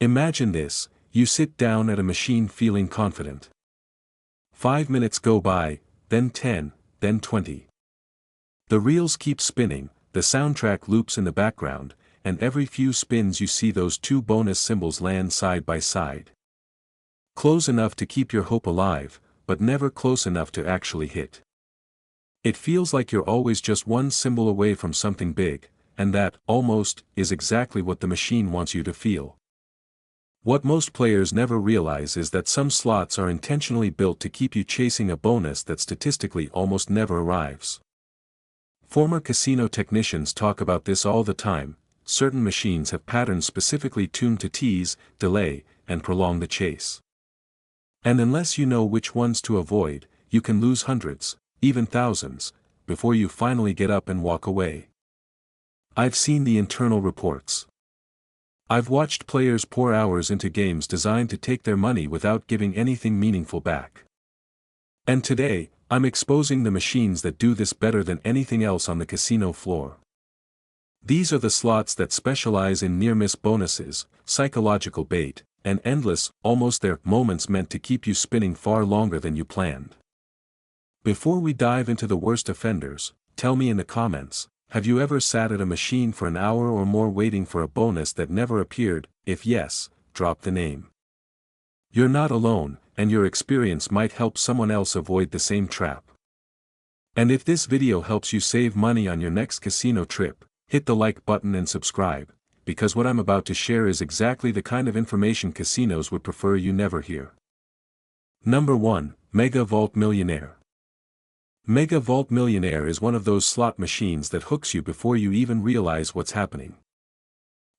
Imagine this: you sit down at a machine feeling confident. 5 minutes go by, then 10, then 20. The reels keep spinning, the soundtrack loops in the background, and every few spins you see those two bonus symbols land side by side. Close enough to keep your hope alive, but never close enough to actually hit. It feels like you're always just one symbol away from something big, and that, almost, is exactly what the machine wants you to feel. What most players never realize is that some slots are intentionally built to keep you chasing a bonus that statistically almost never arrives. Former casino technicians talk about this all the time. Certain machines have patterns specifically tuned to tease, delay, and prolong the chase. And unless you know which ones to avoid, you can lose hundreds, even thousands, before you finally get up and walk away. I've seen the internal reports. I've watched players pour hours into games designed to take their money without giving anything meaningful back. And today, I'm exposing the machines that do this better than anything else on the casino floor. These are the slots that specialize in near-miss bonuses, psychological bait, and endless, almost there moments meant to keep you spinning far longer than you planned. Before we dive into the worst offenders, tell me in the comments, have you ever sat at a machine for an hour or more waiting for a bonus that never appeared? If yes, drop the name. You're not alone, and your experience might help someone else avoid the same trap. And if this video helps you save money on your next casino trip, hit the like button and subscribe, because what I'm about to share is exactly the kind of information casinos would prefer you never hear. Number 1, Mega Vault Millionaire. Mega Vault Millionaire is one of those slot machines that hooks you before you even realize what's happening.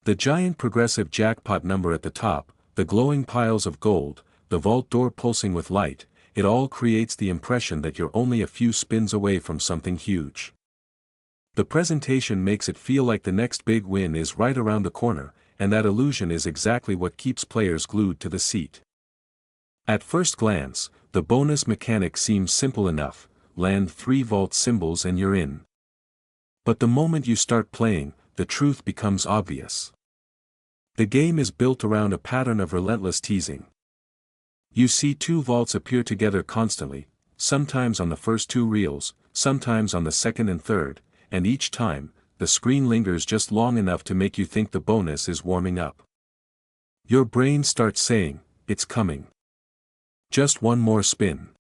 The giant progressive jackpot number at the top, the glowing piles of gold, the vault door pulsing with light, it all creates the impression that you're only a few spins away from something huge. The presentation makes it feel like the next big win is right around the corner, and that illusion is exactly what keeps players glued to the seat. At first glance, the bonus mechanic seems simple enough: land 3 vault symbols and you're in. But the moment you start playing, the truth becomes obvious. The game is built around a pattern of relentless teasing. You see 2 vaults appear together constantly, sometimes on the first 2 reels, sometimes on the second and third, and each time, the screen lingers just long enough to make you think the bonus is warming up. Your brain starts saying, it's coming. Just one more spin.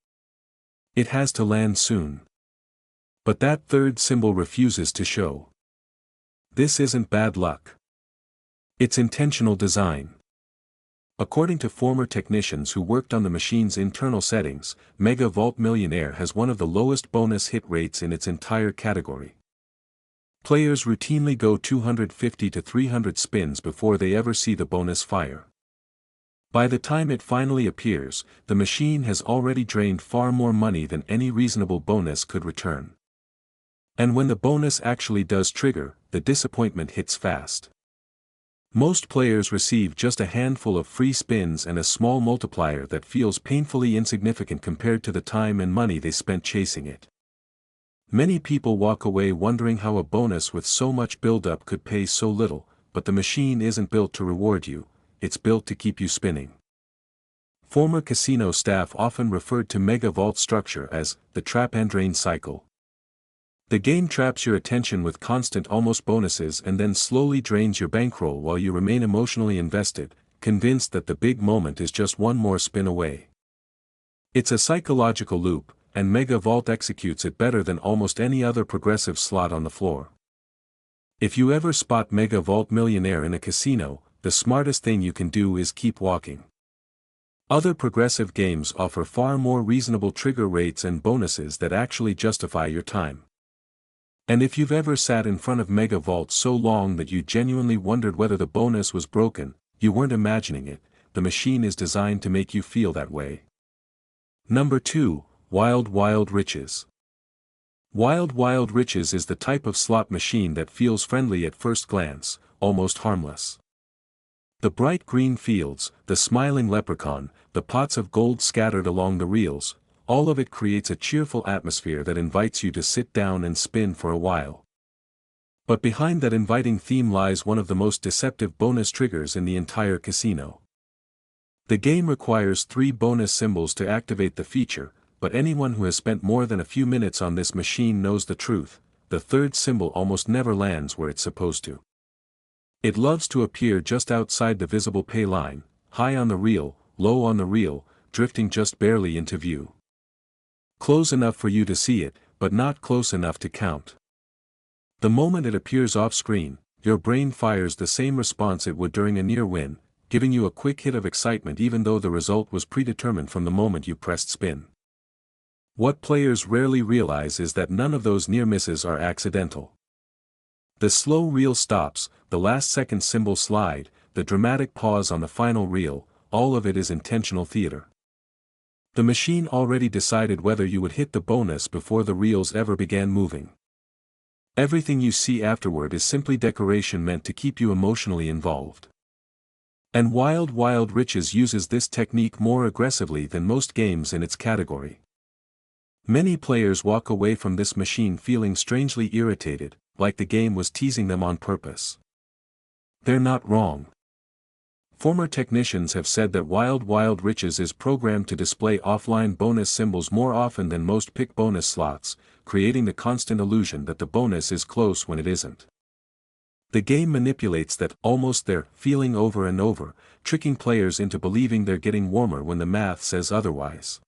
It has to land soon. But that third symbol refuses to show. This isn't bad luck. It's intentional design. According to former technicians who worked on the machine's internal settings, Mega Vault Millionaire has one of the lowest bonus hit rates in its entire category. Players routinely go 250 to 300 spins before they ever see the bonus fire. By the time it finally appears, the machine has already drained far more money than any reasonable bonus could return. And when the bonus actually does trigger, the disappointment hits fast. Most players receive just a handful of free spins and a small multiplier that feels painfully insignificant compared to the time and money they spent chasing it. Many people walk away wondering how a bonus with so much build-up could pay so little, but the machine isn't built to reward you, it's built to keep you spinning. Former casino staff often referred to Mega Vault structure as the trap and drain cycle. The game traps your attention with constant almost bonuses and then slowly drains your bankroll while you remain emotionally invested, convinced that the big moment is just one more spin away. It's a psychological loop, and Mega Vault executes it better than almost any other progressive slot on the floor. If you ever spot Mega Vault Millionaire in a casino, the smartest thing you can do is keep walking. Other progressive games offer far more reasonable trigger rates and bonuses that actually justify your time. And if you've ever sat in front of Mega Vault so long that you genuinely wondered whether the bonus was broken, you weren't imagining it, the machine is designed to make you feel that way. Number 2, Wild Wild Riches. Wild Wild Riches is the type of slot machine that feels friendly at first glance, almost harmless. The bright green fields, the smiling leprechaun, the pots of gold scattered along the reels, all of it creates a cheerful atmosphere that invites you to sit down and spin for a while. But behind that inviting theme lies one of the most deceptive bonus triggers in the entire casino. The game requires 3 bonus symbols to activate the feature, but anyone who has spent more than a few minutes on this machine knows the truth: the third symbol almost never lands where it's supposed to. It loves to appear just outside the visible pay line, high on the reel, low on the reel, drifting just barely into view. Close enough for you to see it, but not close enough to count. The moment it appears off-screen, your brain fires the same response it would during a near win, giving you a quick hit of excitement even though the result was predetermined from the moment you pressed spin. What players rarely realize is that none of those near misses are accidental. The slow reel stops, the last-second symbol slide, the dramatic pause on the final reel, all of it is intentional theater. The machine already decided whether you would hit the bonus before the reels ever began moving. Everything you see afterward is simply decoration meant to keep you emotionally involved. And Wild Wild Riches uses this technique more aggressively than most games in its category. Many players walk away from this machine feeling strangely irritated, like the game was teasing them on purpose. They're not wrong. Former technicians have said that Wild Wild Riches is programmed to display offline bonus symbols more often than most pick bonus slots, creating the constant illusion that the bonus is close when it isn't. The game manipulates that almost there feeling over and over, tricking players into believing they're getting warmer when the math says otherwise.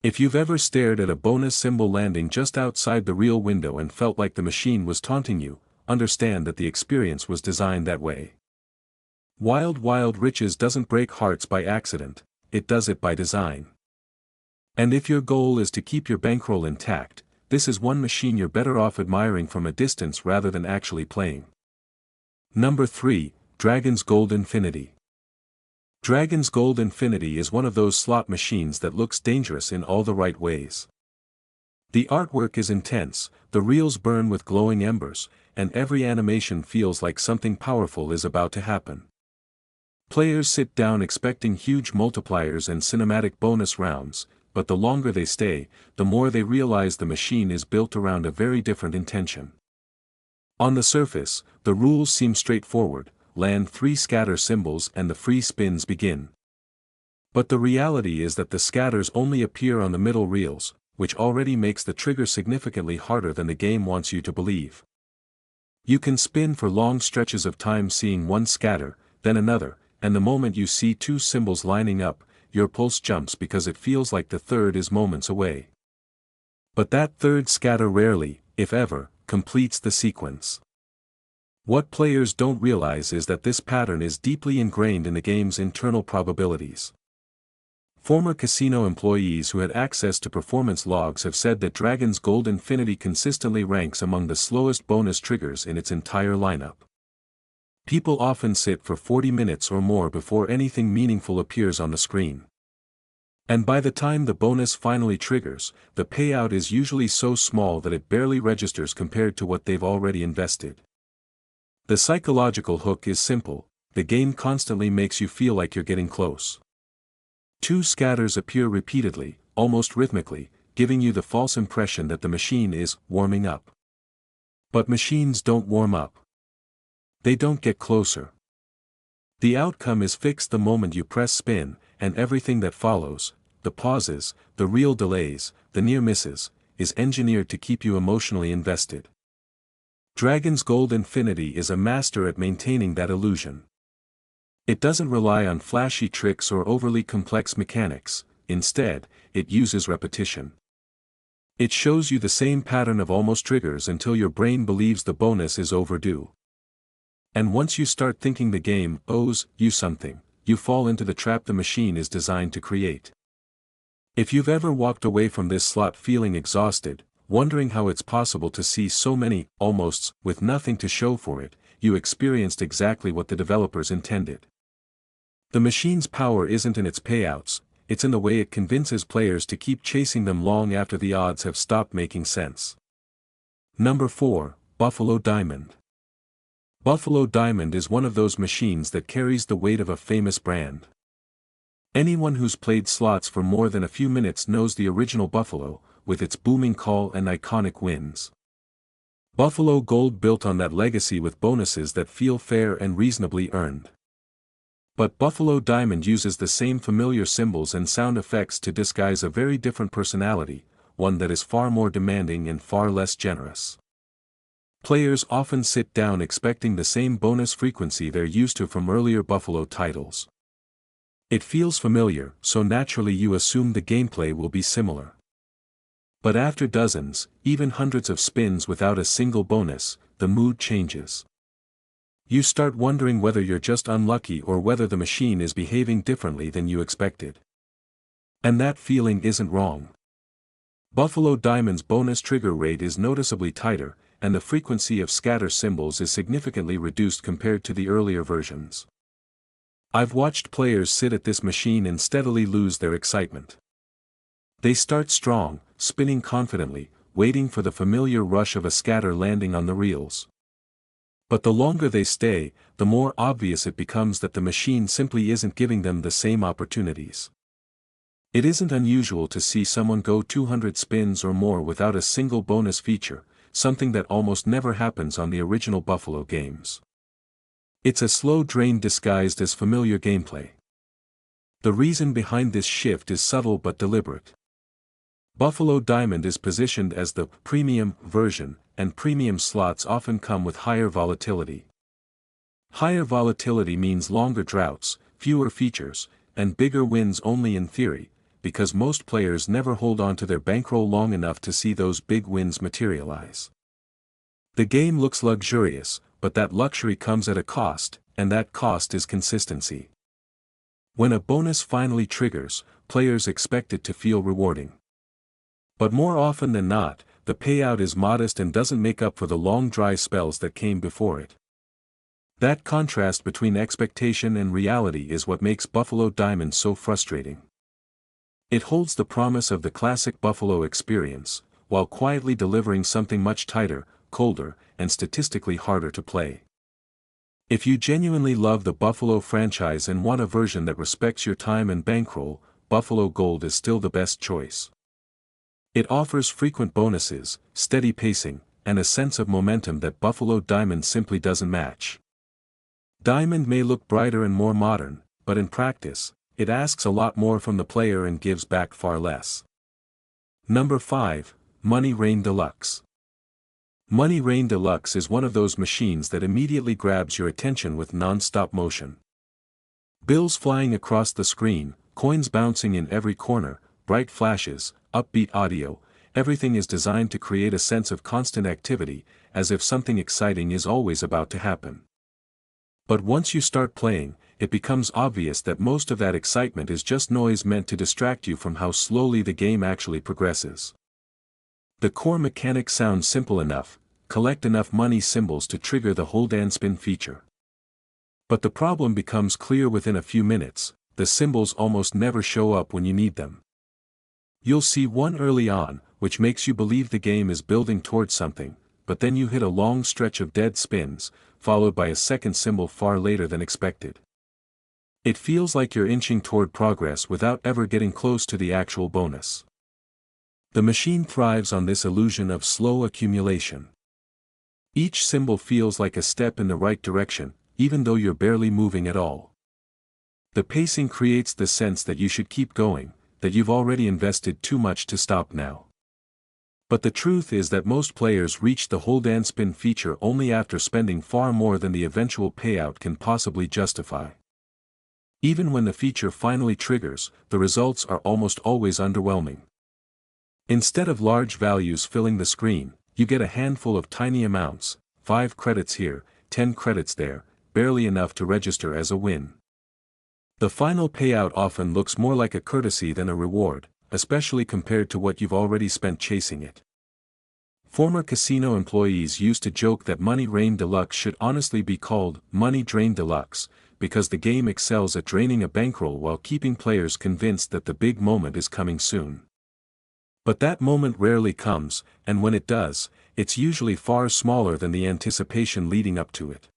If you've ever stared at a bonus symbol landing just outside the real window and felt like the machine was taunting you, understand that the experience was designed that way. Wild Wild Riches doesn't break hearts by accident, it does it by design. And if your goal is to keep your bankroll intact, this is one machine you're better off admiring from a distance rather than actually playing. Number 3, Dragon's Gold Infinity. Dragon's Gold Infinity is one of those slot machines that looks dangerous in all the right ways. The artwork is intense, the reels burn with glowing embers, and every animation feels like something powerful is about to happen. Players sit down expecting huge multipliers and cinematic bonus rounds, but the longer they stay, the more they realize the machine is built around a very different intention. On the surface, the rules seem straightforward: land 3 scatter symbols and the free spins begin. But the reality is that the scatters only appear on the middle reels, which already makes the trigger significantly harder than the game wants you to believe. You can spin for long stretches of time seeing one scatter, then another, and the moment you see 2 symbols lining up, your pulse jumps because it feels like the third is moments away. But that third scatter rarely, if ever, completes the sequence. What players don't realize is that this pattern is deeply ingrained in the game's internal probabilities. Former casino employees who had access to performance logs have said that Dragon's Gold Infinity consistently ranks among the slowest bonus triggers in its entire lineup. People often sit for 40 minutes or more before anything meaningful appears on the screen. And by the time the bonus finally triggers, the payout is usually so small that it barely registers compared to what they've already invested. The psychological hook is simple: the game constantly makes you feel like you're getting close. 2 scatters appear repeatedly, almost rhythmically, giving you the false impression that the machine is warming up. But machines don't warm up. They don't get closer. The outcome is fixed the moment you press spin, and everything that follows, the pauses, the reel delays, the near misses, is engineered to keep you emotionally invested. Dragon's Gold Infinity is a master at maintaining that illusion. It doesn't rely on flashy tricks or overly complex mechanics, instead, it uses repetition. It shows you the same pattern of almost triggers until your brain believes the bonus is overdue. And once you start thinking the game owes you something, you fall into the trap the machine is designed to create. If you've ever walked away from this slot feeling exhausted, wondering how it's possible to see so many almosts with nothing to show for it, you experienced exactly what the developers intended. The machine's power isn't in its payouts, it's in the way it convinces players to keep chasing them long after the odds have stopped making sense. Number 4, Buffalo Diamond. Buffalo Diamond is one of those machines that carries the weight of a famous brand. Anyone who's played slots for more than a few minutes knows the original Buffalo, with its booming call and iconic wins. Buffalo Gold built on that legacy with bonuses that feel fair and reasonably earned. But Buffalo Diamond uses the same familiar symbols and sound effects to disguise a very different personality, one that is far more demanding and far less generous. Players often sit down expecting the same bonus frequency they're used to from earlier Buffalo titles. It feels familiar, so naturally you assume the gameplay will be similar. But after dozens, even hundreds of spins without a single bonus, the mood changes. You start wondering whether you're just unlucky or whether the machine is behaving differently than you expected. And that feeling isn't wrong. Buffalo Diamond's bonus trigger rate is noticeably tighter, and the frequency of scatter symbols is significantly reduced compared to the earlier versions. I've watched players sit at this machine and steadily lose their excitement. They start strong, spinning confidently, waiting for the familiar rush of a scatter landing on the reels. But the longer they stay, the more obvious it becomes that the machine simply isn't giving them the same opportunities. It isn't unusual to see someone go 200 spins or more without a single bonus feature, something that almost never happens on the original Buffalo games. It's a slow drain disguised as familiar gameplay. The reason behind this shift is subtle but deliberate. Buffalo Diamond is positioned as the premium version, and premium slots often come with higher volatility. Higher volatility means longer droughts, fewer features, and bigger wins only in theory, because most players never hold on to their bankroll long enough to see those big wins materialize. The game looks luxurious, but that luxury comes at a cost, and that cost is consistency. When a bonus finally triggers, players expect it to feel rewarding. But more often than not, the payout is modest and doesn't make up for the long dry spells that came before it. That contrast between expectation and reality is what makes Buffalo Diamond so frustrating. It holds the promise of the classic Buffalo experience, while quietly delivering something much tighter, colder, and statistically harder to play. If you genuinely love the Buffalo franchise and want a version that respects your time and bankroll, Buffalo Gold is still the best choice. It offers frequent bonuses, steady pacing, and a sense of momentum that Buffalo Diamond simply doesn't match. Diamond may look brighter and more modern, but in practice, it asks a lot more from the player and gives back far less. Number 5, Money Rain Deluxe. Money Rain Deluxe is one of those machines that immediately grabs your attention with non-stop motion. Bills flying across the screen, coins bouncing in every corner, bright flashes, upbeat audio, everything is designed to create a sense of constant activity, as if something exciting is always about to happen. But once you start playing, it becomes obvious that most of that excitement is just noise meant to distract you from how slowly the game actually progresses. The core mechanics sound simple enough: collect enough money symbols to trigger the hold and spin feature. But the problem becomes clear within a few minutes: the symbols almost never show up when you need them. You'll see one early on, which makes you believe the game is building towards something, but then you hit a long stretch of dead spins, followed by a second symbol far later than expected. It feels like you're inching toward progress without ever getting close to the actual bonus. The machine thrives on this illusion of slow accumulation. Each symbol feels like a step in the right direction, even though you're barely moving at all. The pacing creates the sense that you should keep going, that you've already invested too much to stop now. But the truth is that most players reach the hold and spin feature only after spending far more than the eventual payout can possibly justify. Even when the feature finally triggers, the results are almost always underwhelming. Instead of large values filling the screen, you get a handful of tiny amounts, 5 credits here, 10 credits there, barely enough to register as a win. The final payout often looks more like a courtesy than a reward, especially compared to what you've already spent chasing it. Former casino employees used to joke that Money Rain Deluxe should honestly be called Money Drain Deluxe, because the game excels at draining a bankroll while keeping players convinced that the big moment is coming soon. But that moment rarely comes, and when it does, it's usually far smaller than the anticipation leading up to it.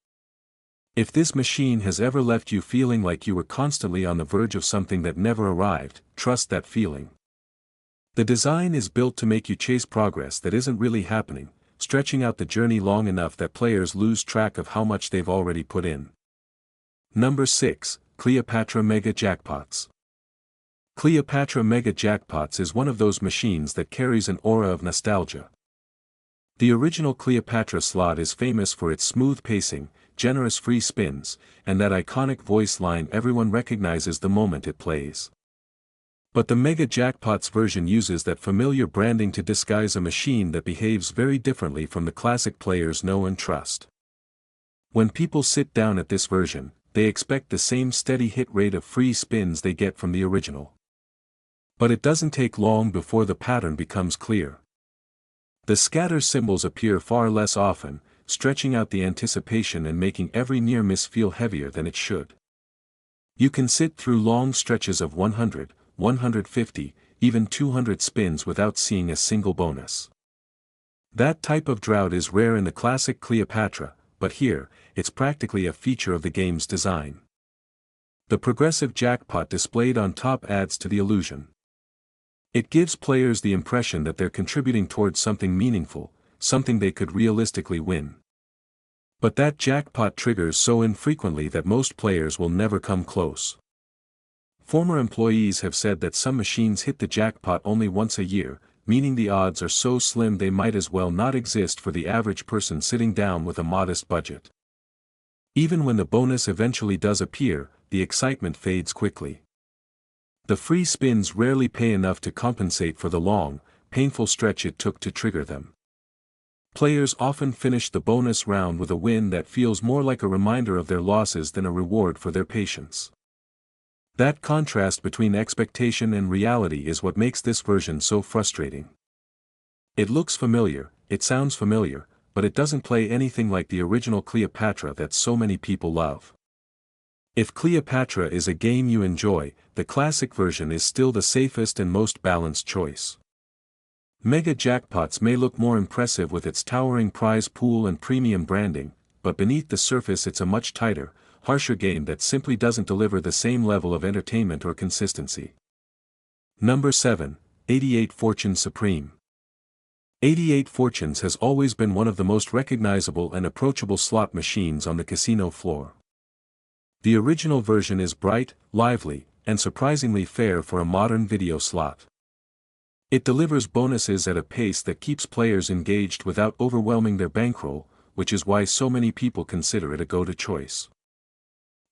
If this machine has ever left you feeling like you were constantly on the verge of something that never arrived, trust that feeling. The design is built to make you chase progress that isn't really happening, stretching out the journey long enough that players lose track of how much they've already put in. Number 6, Cleopatra Mega Jackpots. Cleopatra Mega Jackpots is one of those machines that carries an aura of nostalgia. The original Cleopatra slot is famous for its smooth pacing, generous free spins, and that iconic voice line everyone recognizes the moment it plays. But the Mega Jackpots version uses that familiar branding to disguise a machine that behaves very differently from the classic players know and trust. When people sit down at this version, they expect the same steady hit rate of free spins they get from the original. But it doesn't take long before the pattern becomes clear. The scatter symbols appear far less often, stretching out the anticipation and making every near miss feel heavier than it should. You can sit through long stretches of 100, 150, even 200 spins without seeing a single bonus. That type of drought is rare in the classic Cleopatra, but here, it's practically a feature of the game's design. The progressive jackpot displayed on top adds to the illusion. It gives players the impression that they're contributing towards something meaningful, something they could realistically win. But that jackpot triggers so infrequently that most players will never come close. Former employees have said that some machines hit the jackpot only once a year, meaning the odds are so slim they might as well not exist for the average person sitting down with a modest budget. Even when the bonus eventually does appear, the excitement fades quickly. The free spins rarely pay enough to compensate for the long, painful stretch it took to trigger them. Players often finish the bonus round with a win that feels more like a reminder of their losses than a reward for their patience. That contrast between expectation and reality is what makes this version so frustrating. It looks familiar, it sounds familiar, but it doesn't play anything like the original Cleopatra that so many people love. If Cleopatra is a game you enjoy, the classic version is still the safest and most balanced choice. Mega Jackpots may look more impressive with its towering prize pool and premium branding, but beneath the surface it's a much tighter, harsher game that simply doesn't deliver the same level of entertainment or consistency. Number 7, 88 Fortunes Supreme. 88 Fortunes has always been one of the most recognizable and approachable slot machines on the casino floor. The original version is bright, lively, and surprisingly fair for a modern video slot. It delivers bonuses at a pace that keeps players engaged without overwhelming their bankroll, which is why so many people consider it a go-to choice.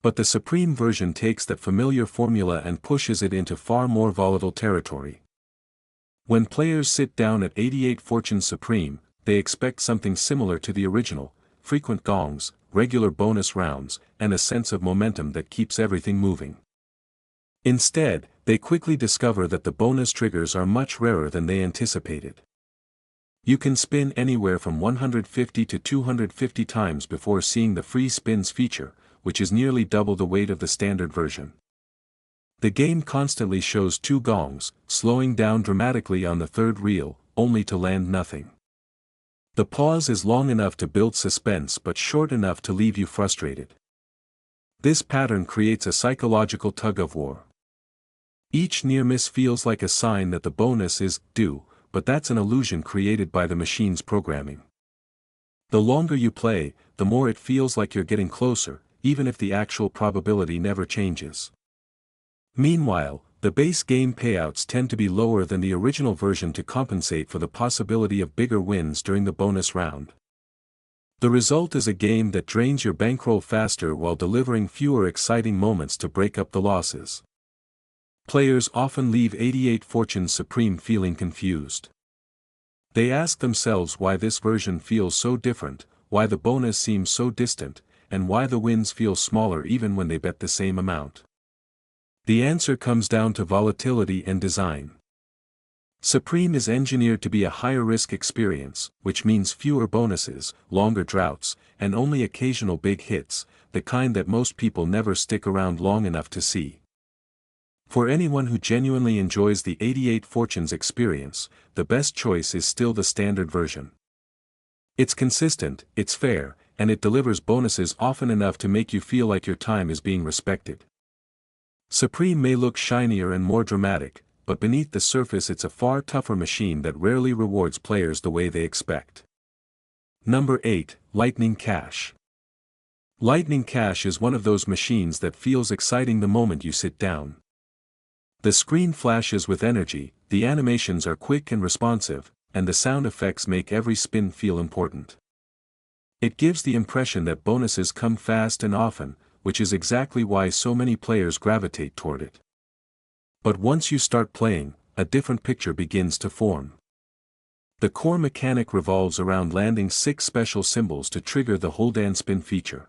But the Supreme version takes that familiar formula and pushes it into far more volatile territory. When players sit down at 88 Fortunes Supreme, they expect something similar to the original: frequent gongs, regular bonus rounds, and a sense of momentum that keeps everything moving. Instead, they quickly discover that the bonus triggers are much rarer than they anticipated. You can spin anywhere from 150 to 250 times before seeing the free spins feature, which is nearly double the weight of the standard version. The game constantly shows 2 gongs, slowing down dramatically on the third reel, only to land nothing. The pause is long enough to build suspense but short enough to leave you frustrated. This pattern creates a psychological tug-of-war. Each near miss feels like a sign that the bonus is due, but that's an illusion created by the machine's programming. The longer you play, the more it feels like you're getting closer, even if the actual probability never changes. Meanwhile, the base game payouts tend to be lower than the original version to compensate for the possibility of bigger wins during the bonus round. The result is a game that drains your bankroll faster while delivering fewer exciting moments to break up the losses. Players often leave 88 Fortunes Supreme feeling confused. They ask themselves why this version feels so different, why the bonus seems so distant, and why the wins feel smaller even when they bet the same amount. The answer comes down to volatility and design. Supreme is engineered to be a higher-risk experience, which means fewer bonuses, longer droughts, and only occasional big hits, the kind that most people never stick around long enough to see. For anyone who genuinely enjoys the 88 Fortunes experience, the best choice is still the standard version. It's consistent, it's fair, and it delivers bonuses often enough to make you feel like your time is being respected. Supreme may look shinier and more dramatic, but beneath the surface it's a far tougher machine that rarely rewards players the way they expect. Number 8, Lightning Cash. Lightning Cash is one of those machines that feels exciting the moment you sit down. The screen flashes with energy, the animations are quick and responsive, and the sound effects make every spin feel important. It gives the impression that bonuses come fast and often, which is exactly why so many players gravitate toward it. But once you start playing, a different picture begins to form. The core mechanic revolves around landing 6 special symbols to trigger the hold and spin feature.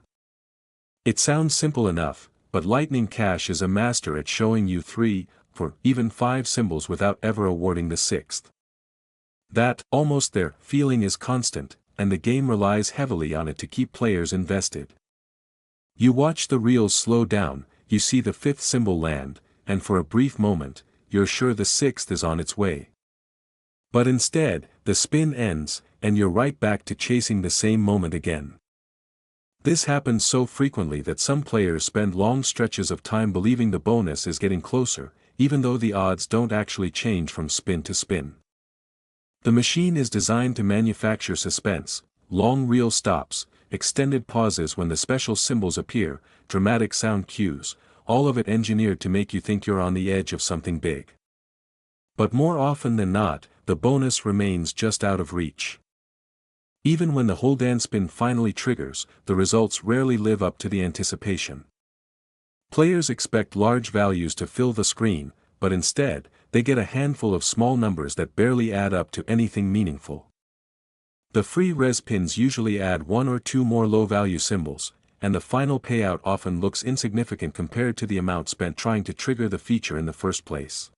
It sounds simple enough, but Lightning Cash is a master at showing you 3, 4, even 5 symbols without ever awarding the 6th. That almost there feeling is constant, and the game relies heavily on it to keep players invested. You watch the reels slow down, you see the 5th symbol land, and for a brief moment, you're sure the 6th is on its way. But instead, the spin ends, and you're right back to chasing the same moment again. This happens so frequently that some players spend long stretches of time believing the bonus is getting closer, even though the odds don't actually change from spin to spin. The machine is designed to manufacture suspense, long reel stops, extended pauses when the special symbols appear, dramatic sound cues, all of it engineered to make you think you're on the edge of something big. But more often than not, the bonus remains just out of reach. Even when the hold and spin finally triggers, the results rarely live up to the anticipation. Players expect large values to fill the screen, but instead, they get a handful of small numbers that barely add up to anything meaningful. The free res pins usually add 1 or 2 more low-value symbols, and the final payout often looks insignificant compared to the amount spent trying to trigger the feature in the first place.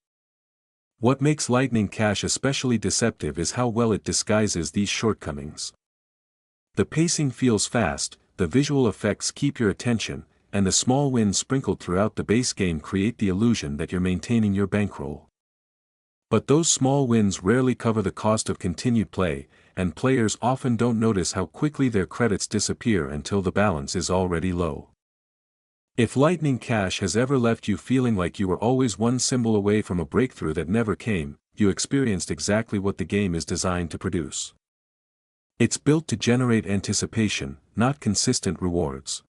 What makes Lightning Cash especially deceptive is how well it disguises these shortcomings. The pacing feels fast, the visual effects keep your attention, and the small wins sprinkled throughout the base game create the illusion that you're maintaining your bankroll. But those small wins rarely cover the cost of continued play, and players often don't notice how quickly their credits disappear until the balance is already low. If Lightning Cash has ever left you feeling like you were always one symbol away from a breakthrough that never came, you experienced exactly what the game is designed to produce. It's built to generate anticipation, not consistent rewards.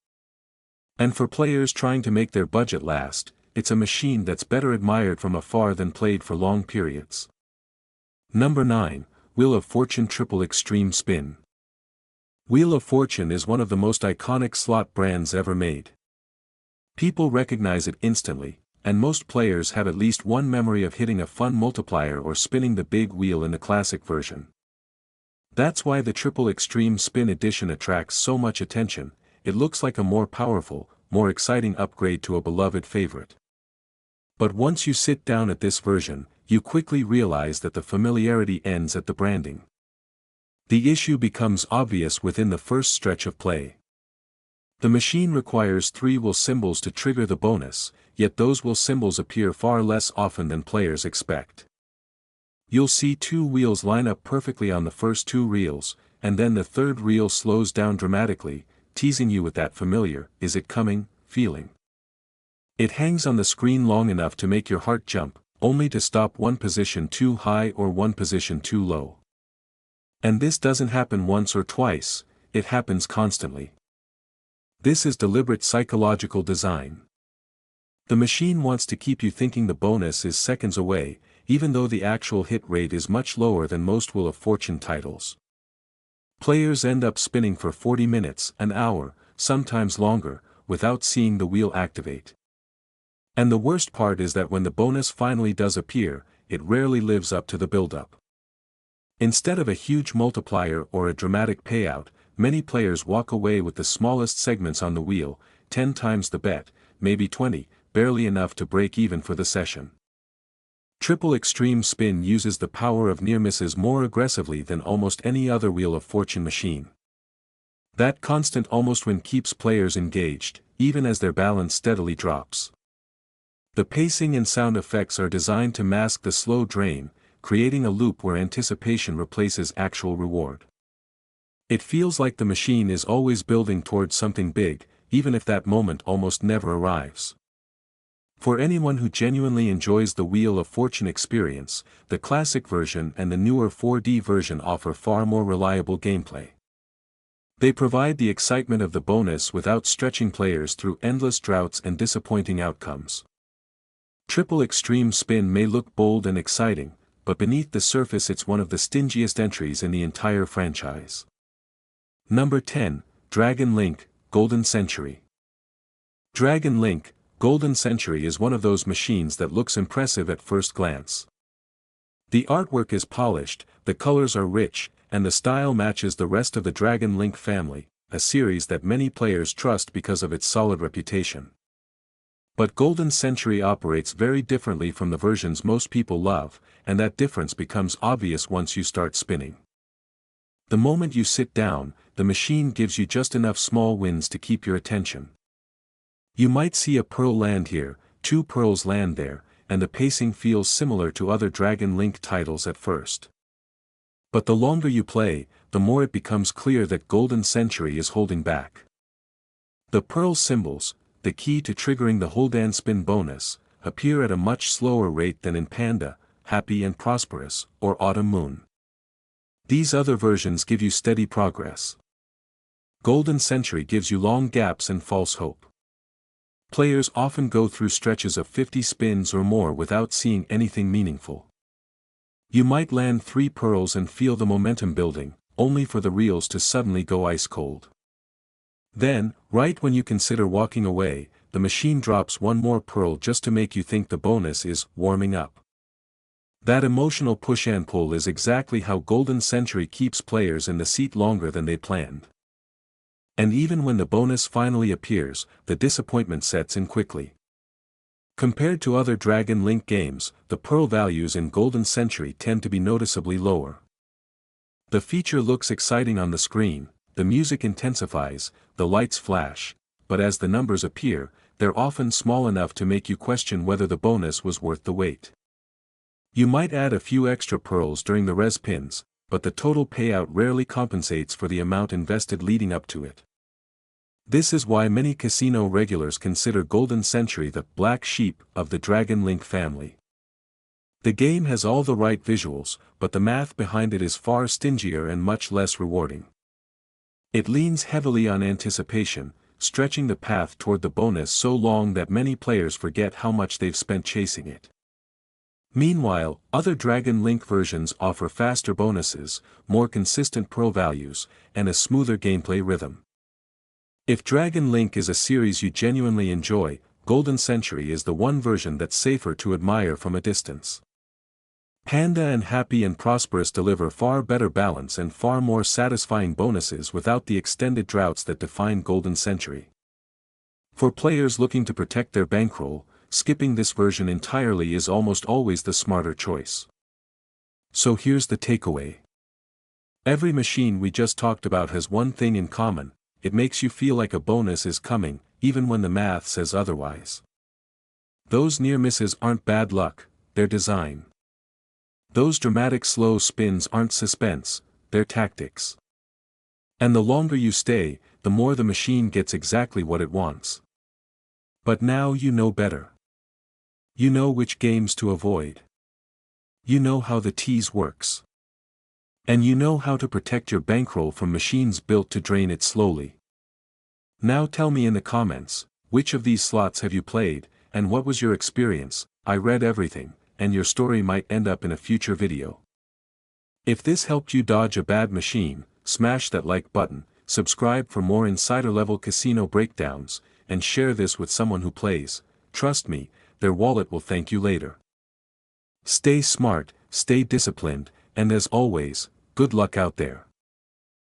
And for players trying to make their budget last, it's a machine that's better admired from afar than played for long periods. Number 9, Wheel of Fortune Triple Extreme Spin. Wheel of Fortune is one of the most iconic slot brands ever made. People recognize it instantly, and most players have at least one memory of hitting a fun multiplier or spinning the big wheel in the classic version. That's why the Triple Extreme Spin Edition attracts so much attention. It looks like a more powerful, more exciting upgrade to a beloved favorite. But once you sit down at this version, you quickly realize that the familiarity ends at the branding. The issue becomes obvious within the first stretch of play. The machine requires 3 wheel symbols to trigger the bonus, yet those wheel symbols appear far less often than players expect. You'll see 2 wheels line up perfectly on the first 2 reels, and then the third reel slows down dramatically, teasing you with that familiar, "is it coming?" feeling. It hangs on the screen long enough to make your heart jump, only to stop one position too high or one position too low. And this doesn't happen once or twice, it happens constantly. This is deliberate psychological design. The machine wants to keep you thinking the bonus is seconds away, even though the actual hit rate is much lower than most Wheel of Fortune titles. Players end up spinning for 40 minutes, an hour, sometimes longer, without seeing the wheel activate. And the worst part is that when the bonus finally does appear, it rarely lives up to the build-up. Instead of a huge multiplier or a dramatic payout, many players walk away with the smallest segments on the wheel, 10 times the bet, maybe 20, barely enough to break even for the session. Triple Extreme Spin uses the power of near misses more aggressively than almost any other Wheel of Fortune machine. That constant almost win keeps players engaged, even as their balance steadily drops. The pacing and sound effects are designed to mask the slow drain, creating a loop where anticipation replaces actual reward. It feels like the machine is always building towards something big, even if that moment almost never arrives. For anyone who genuinely enjoys the Wheel of Fortune experience, the classic version and the newer 4D version offer far more reliable gameplay. They provide the excitement of the bonus without stretching players through endless droughts and disappointing outcomes. Triple Extreme Spin may look bold and exciting, but beneath the surface it's one of the stingiest entries in the entire franchise. Number 10, Dragon Link, Golden Century. Dragon Link, Golden Century is one of those machines that looks impressive at first glance. The artwork is polished, the colors are rich, and the style matches the rest of the Dragon Link family, a series that many players trust because of its solid reputation. But Golden Century operates very differently from the versions most people love, and that difference becomes obvious once you start spinning. The moment you sit down, the machine gives you just enough small wins to keep your attention. You might see a pearl land here, 2 pearls land there, and the pacing feels similar to other Dragon Link titles at first. But the longer you play, the more it becomes clear that Golden Century is holding back. The pearl symbols, the key to triggering the hold and spin bonus, appear at a much slower rate than in Panda, Happy and Prosperous, or Autumn Moon. These other versions give you steady progress. Golden Century gives you long gaps and false hope. Players often go through stretches of 50 spins or more without seeing anything meaningful. You might land 3 pearls and feel the momentum building, only for the reels to suddenly go ice cold. Then, right when you consider walking away, the machine drops 1 more pearl just to make you think the bonus is warming up. That emotional push and pull is exactly how Golden Century keeps players in the seat longer than they planned. And even when the bonus finally appears, the disappointment sets in quickly. Compared to other Dragon Link games, the pearl values in Golden Century tend to be noticeably lower. The feature looks exciting on the screen, the music intensifies, the lights flash, but as the numbers appear, they're often small enough to make you question whether the bonus was worth the wait. You might add a few extra pearls during the res pins, but the total payout rarely compensates for the amount invested leading up to it. This is why many casino regulars consider Golden Century the black sheep of the Dragon Link family. The game has all the right visuals, but the math behind it is far stingier and much less rewarding. It leans heavily on anticipation, stretching the path toward the bonus so long that many players forget how much they've spent chasing it. Meanwhile, other Dragon Link versions offer faster bonuses, more consistent pearl values, and a smoother gameplay rhythm. If Dragon Link is a series you genuinely enjoy, Golden Century is the one version that's safer to admire from a distance. Panda and Happy and Prosperous deliver far better balance and far more satisfying bonuses without the extended droughts that define Golden Century. For players looking to protect their bankroll, skipping this version entirely is almost always the smarter choice. So here's the takeaway. Every machine we just talked about has one thing in common: it makes you feel like a bonus is coming, even when the math says otherwise. Those near misses aren't bad luck, they're design. Those dramatic slow spins aren't suspense, they're tactics. And the longer you stay, the more the machine gets exactly what it wants. But now you know better. You know which games to avoid. You know how the tease works. And you know how to protect your bankroll from machines built to drain it slowly. Now tell me in the comments, which of these slots have you played, and what was your experience? I read everything, and your story might end up in a future video. If this helped you dodge a bad machine, smash that like button, subscribe for more insider-level casino breakdowns, and share this with someone who plays. Trust me, their wallet will thank you later. Stay smart, stay disciplined, and as always, good luck out there.